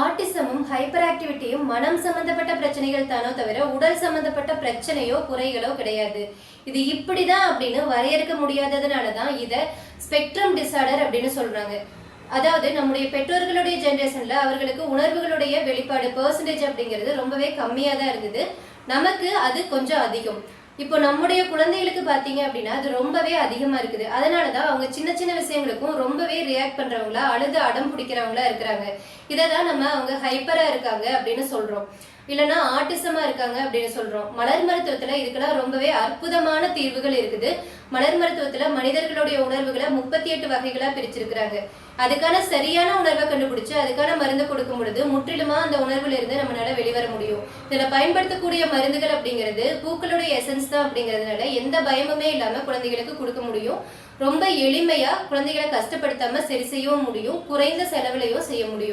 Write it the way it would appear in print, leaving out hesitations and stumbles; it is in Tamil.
ஆட்டிசமும் ஹைப்பர் ஆக்டிவிட்டியும் மனம் சம்பந்தப்பட்ட பிரச்சனைகள் தானோ தவிர உடல் சம்பந்தப்பட்ட பிரச்சனையோ குறைகளோ கிடையாது. இது இப்படிதான் அப்படின்னு வரையறுக்க முடியாததுனாலதான் இத ஸ்பெக்ட்ரம் டிசார்டர் அப்படின்னு சொல்றாங்க. அதாவது நம்முடைய பெற்றோர்களுடைய ஜெனரேஷன்ல அவர்களுக்கு உணர்வுகளுடைய வெளிப்பாடு பெர்சன்டேஜ் அப்படிங்கிறது ரொம்பவே கம்மியா தான் இருந்தது. நமக்கு அது கொஞ்சம் அதிகம். இப்போ நம்முடைய குழந்தைகளுக்கு பாத்தீங்க அப்படின்னா அது ரொம்பவே அதிகமா இருக்குது. அதனாலதான் அவங்க சின்ன சின்ன விஷயங்களுக்கும் ரொம்பவே ரியாக்ட் பண்றவங்களா, அழுது அடம் பிடிக்கிறவங்களா இருக்கிறாங்க. இததான் நம்ம அவங்க ஹைப்பரா இருக்காங்க அப்படின்னு சொல்றோம், இல்லைன்னா ஆட்டிசமா இருக்காங்க அப்படின்னு சொல்றோம். மலர் மருத்துவத்துல இதுக்கெல்லாம் ரொம்பவே அற்புதமான தீர்வுகள் இருக்குது. மலர் மருத்துவத்துல மனிதர்களுடைய உணர்வுகளை 38 வகைகளா பிரிச்சிருக்கிறாங்க. அதுக்கான சரியான உணர்வை கண்டுபிடிச்சு அதுக்கான மருந்து கொடுக்கும் பொழுது முற்றிலுமா அந்த உணர்வுல இருந்து நம்மளால வெளிவர முடியும். இதுல பயன்படுத்தக்கூடிய மருந்துகள் அப்படிங்கிறது பூக்களுடைய எசன்ஸ் தான் அப்படிங்கிறதுனால எந்த பயமுமே இல்லாம குழந்தைகளுக்கு கொடுக்க முடியும். ரொம்ப எளிமையா குழந்தைகளை கஷ்டப்படுத்தாம சரி செய்யவும் முடியும், குறைந்த செலவுலையும் செய்ய முடியும்.